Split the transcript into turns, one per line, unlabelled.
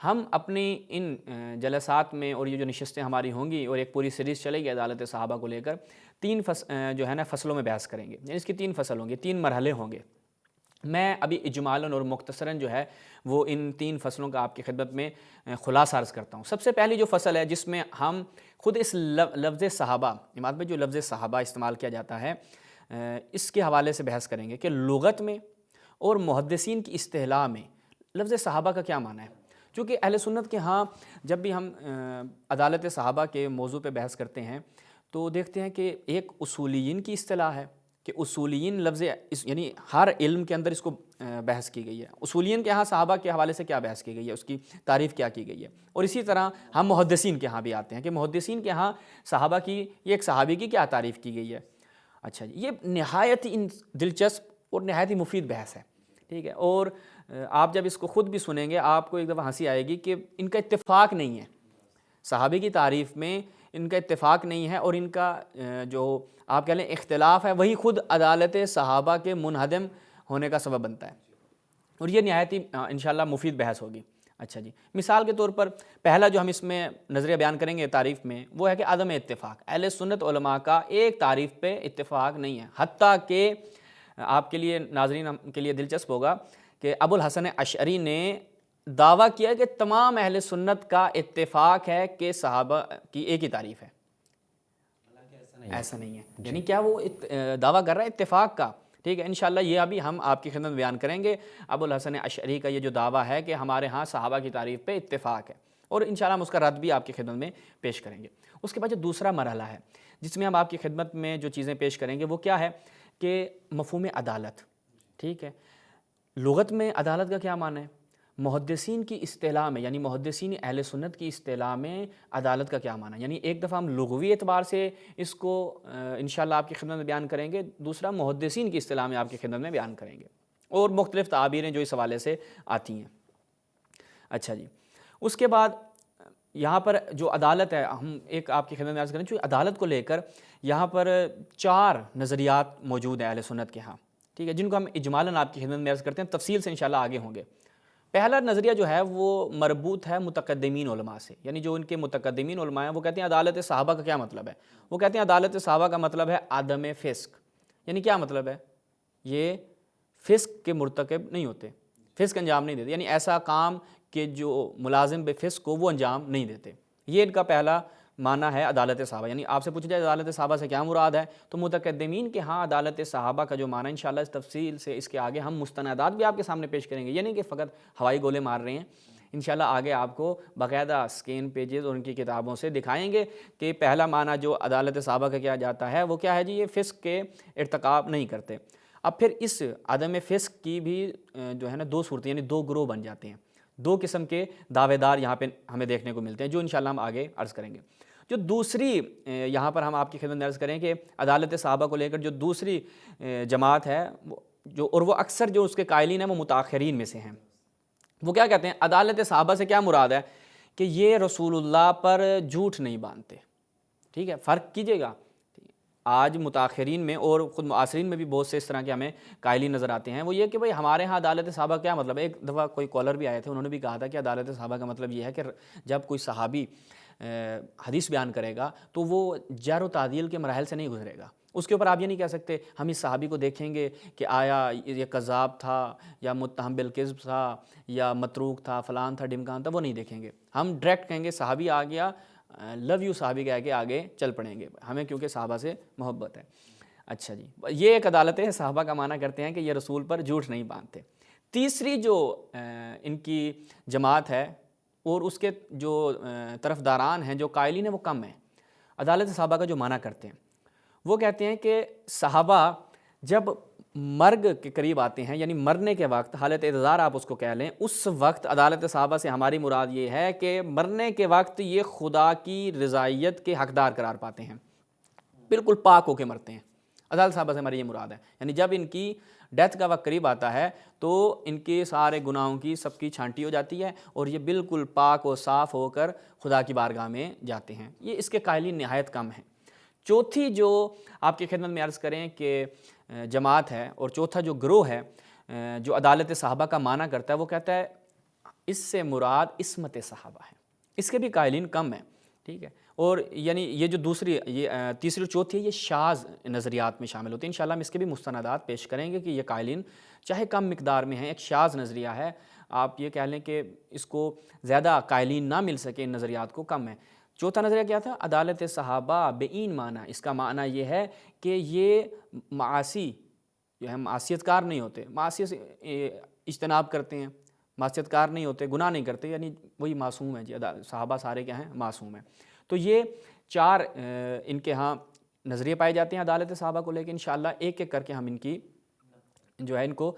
ہم اپنی ان جلسات میں اور یہ جو نشستیں ہماری ہوں گی اور ایک پوری سیریز چلے گی عدالت صحابہ کو لے کر، جو ہے نا فصلوں میں بحث کریں گے، یعنی اس کی 3 فصل ہوں گی، 3 مرحلے ہوں گے۔ میں ابھی اجمالاً اور مختصراً جو ہے وہ ان 3 فصلوں کا آپ کی خدمت میں خلاصہ عرض کرتا ہوں۔ سب سے پہلی جو فصل ہے جس میں ہم خود اس لفظ صحابہ، امام میں جو لفظ صحابہ استعمال کیا جاتا ہے اس کے حوالے سے بحث کریں گے کہ لغت میں اور محدثین کی اصطلاح میں لفظ صحابہ کا کیا معنی ہے۔ چونکہ اہل سنت کے ہاں جب بھی ہم عدالت صحابہ کے موضوع پہ بحث کرتے ہیں تو دیکھتے ہیں کہ ایک اصولیین کی اصطلاح ہے کہ اصولیین لفظ یعنی ہر علم کے اندر اس کو بحث کی گئی ہے۔ اصولیین کے ہاں صحابہ کے حوالے سے کیا بحث کی گئی ہے، اس کی تعریف کیا کی گئی ہے۔ اور اسی طرح ہم محدثین کے ہاں بھی آتے ہیں کہ محدثین کے ہاں صحابہ کی یہ ایک صحابی کی کیا تعریف کی گئی ہے۔ اچھا جی، یہ نہایت ہی دلچسپ اور نہایت ہی مفید بحث ہے، ٹھیک ہے۔ اور آپ جب اس کو خود بھی سنیں گے آپ کو ایک دفعہ ہنسی آئے گی کہ ان کا اتفاق نہیں ہے، صحابی کی تعریف میں ان کا اتفاق نہیں ہے، اور ان کا جو آپ کہہ لیں اختلاف ہے وہی خود عدالت صحابہ کے منہدم ہونے کا سبب بنتا ہے، اور یہ نہایت ہی انشاءاللہ مفید بحث ہوگی۔ اچھا جی، مثال کے طور پر پہلا جو ہم اس میں نظریہ بیان کریں گے تعریف میں وہ ہے کہ عدم اتفاق۔ اہل سنت علماء کا ایک تعریف پہ اتفاق نہیں ہے، حتیٰ کہ آپ کے لیے ناظرین کے لیے دلچسپ ہوگا کہ ابو الحسن اشعری نے دعویٰ کیا کہ تمام اہل سنت کا اتفاق ہے کہ صحابہ کی ایک ہی تعریف ہے۔ ایسا نہیں ہے، یعنی کیا وہ دعویٰ کر رہا ہے اتفاق کا، ٹھیک ہے۔ انشاءاللہ یہ ابھی ہم آپ کی خدمت بیان کریں گے ابو الحسن اشعری کا یہ جو دعویٰ ہے کہ ہمارے ہاں صحابہ کی تعریف پہ اتفاق ہے، اور انشاءاللہ ہم اس کا رد بھی آپ کی خدمت میں پیش کریں گے۔ اس کے بعد جو دوسرا مرحلہ ہے جس میں ہم آپ کی خدمت میں جو چیزیں پیش کریں گے وہ کیا ہے کہ مفہوم عدالت، ٹھیک ہے۔ لغت میں عدالت کا کیا معنی ہے، محدثین کی اصطلاح میں یعنی محدثین اہل سنت کی اصطلاح میں عدالت کا کیا معنی ہے، یعنی ایک دفعہ ہم لغوی اعتبار سے اس کو انشاءاللہ آپ کی خدمت میں بیان کریں گے، دوسرا محدثین کی اصطلاح میں آپ کی خدمت میں بیان کریں گے، اور مختلف تعابیریں جو اس حوالے سے آتی ہیں۔ اچھا جی، اس کے بعد یہاں پر جو عدالت ہے ہم ایک آپ کی خدمت میں عرض کریں، چونکہ عدالت کو لے کر یہاں پر 4 نظریات موجود ہیں اہل سنت کے ہاں، ٹھیک ہے، جن کو ہم اجمالاً آپ کی خدمت میں عرض کرتے ہیں، تفصیل سے انشاءاللہ آگے ہوں گے۔ پہلا نظریہ جو ہے وہ مربوط ہے متقدمین علماء سے، یعنی جو ان کے متقدمین علماء ہیں وہ کہتے ہیں عدالت صحابہ کا کیا مطلب ہے، وہ کہتے ہیں عدالت صحابہ کا مطلب ہے عدم فسق، یعنی کیا مطلب ہے، یہ فسق کے مرتکب نہیں ہوتے، فسق انجام نہیں دیتے، یعنی ایسا کام کہ جو ملازم بے فسق کو وہ انجام نہیں دیتے، یہ ان کا پہلا معنی ہے عدالت صحابہ۔ یعنی آپ سے پوچھا جائے عدالت صحابہ سے کیا مراد ہے تو متقدمین کے ہاں عدالت صحابہ کا جو معنی انشاءاللہ اس تفصیل سے اس کے آگے ہم مستندات بھی آپ کے سامنے پیش کریں گے، یہ نہیں کہ فقط ہوائی گولے مار رہے ہیں، انشاءاللہ آگے آپ کو باقاعدہ سکین پیجز اور ان کی کتابوں سے دکھائیں گے کہ پہلا معنی جو عدالت صحابہ کا کیا جاتا ہے وہ کیا ہے جی، یہ فسق کے ارتکاب نہیں کرتے۔ اب پھر اس عدم فسق کی بھی جو ہے نا 2 صورتیں یعنی 2 گروہ بن جاتے ہیں، 2 قسم کے دعوے دار یہاں پہ ہمیں دیکھنے کو ملتے ہیں جو انشاءاللہ ہم آگے عرض کریں گے۔ جو دوسری یہاں پر ہم آپ کی خدمت میں عرض کریں کہ عدالت صحابہ کو لے کر جو دوسری جماعت ہے اور وہ اکثر جو اس کے قائلین ہیں وہ متاخرین میں سے ہیں، وہ کیا کہتے ہیں عدالت صحابہ سے کیا مراد ہے کہ یہ رسول اللہ پر جھوٹ نہیں باندھتے، ٹھیک ہے۔ فرق کیجئے گا، آج متاخرین میں اور خود معاصرین میں بھی بہت سے اس طرح کے ہمیں قائلین نظر آتے ہیں، وہ یہ کہ بھئی ہمارے ہاں عدالت صحابہ کیا مطلب ہے۔ ایک دفعہ کوئی کالر بھی آئے تھے، انہوں نے بھی کہا تھا کہ عدالت صحابہ کا مطلب یہ ہے کہ جب کوئی صحابی حدیث بیان کرے گا تو وہ جرح و تعدیل کے مراحل سے نہیں گزرے گا، اس کے اوپر آپ یہ نہیں کہہ سکتے ہم اس صحابی کو دیکھیں گے کہ آیا یہ کذاب تھا یا متہم بالکذب تھا یا متروک تھا، فلان تھا، ڈمکان تھا، وہ نہیں دیکھیں گے، ہم ڈائریکٹ کہیں گے صحابی آ گیا، لو یو صحابی کہہ کے آگے چل پڑیں گے، ہمیں کیونکہ صحابہ سے محبت ہے۔ اچھا جی، یہ ایک عدالت صحابہ کا معنی کرتے ہیں کہ یہ رسول پر جھوٹ نہیں باندھتے۔ تیسری جو ان کی جماعت ہے اور اس کے جو طرفداران ہیں جو قائلین ہیں وہ کم ہیں، عدالت صحابہ کا جو معنی کرتے ہیں وہ کہتے ہیں کہ صحابہ جب مرگ کے قریب آتے ہیں یعنی مرنے کے وقت، حالت اعتذار آپ اس کو کہہ لیں، اس وقت عدالت صحابہ سے ہماری مراد یہ ہے کہ مرنے کے وقت یہ خدا کی رضائیت کے حقدار قرار پاتے ہیں، بالکل پاک ہو کے مرتے ہیں، عدالت صحابہ سے ہماری یہ مراد ہے۔ یعنی جب ان کی ڈیتھ کا وقت قریب آتا ہے تو ان کے سارے گناہوں کی سب کی چھانٹی ہو جاتی ہے اور یہ بالکل پاک و صاف ہو کر خدا کی بارگاہ میں جاتے ہیں، یہ اس کے قائلین نہایت کم ہیں۔ چوتھی جو آپ کی خدمت میں عرض کریں کہ جماعت ہے اور چوتھا جو گروہ ہے جو عدالت صحابہ کا معنی کرتا ہے وہ کہتا ہے اس سے مراد عصمت صحابہ ہے، اس کے بھی قائلین کم ہیں، ٹھیک ہے۔ اور یعنی یہ جو دوسری یہ تیسری اور چوتھی ہے، یہ شاذ نظریات میں شامل ہوتی ہیں۔ انشاءاللہ ہم اس کے بھی مستندات پیش کریں گے کہ یہ قائلین چاہے کم مقدار میں ہیں، ایک شاذ نظریہ ہے، آپ یہ کہہ لیں کہ اس کو زیادہ قائلین نہ مل سکے، ان نظریات کو کم ہے۔ چوتھا نظریہ کیا تھا؟ عدالت صحابہ بعین معنی، اس کا معنی یہ ہے کہ یہ معاصی جو ہے معصیت کار نہیں ہوتے، معصیت سے اجتناب کرتے ہیں، معصیت کار نہیں ہوتے، گناہ نہیں کرتے، یعنی وہی معصوم ہیں جی، صحابہ سارے کیا ہیں؟ معصوم ہیں۔ تو یہ چار ان کے ہاں نظریے پائے جاتے ہیں عدالت صحابہ کو لے کے۔ انشاءاللہ ایک ایک کر کے ہم ان کی جو ہے ان کو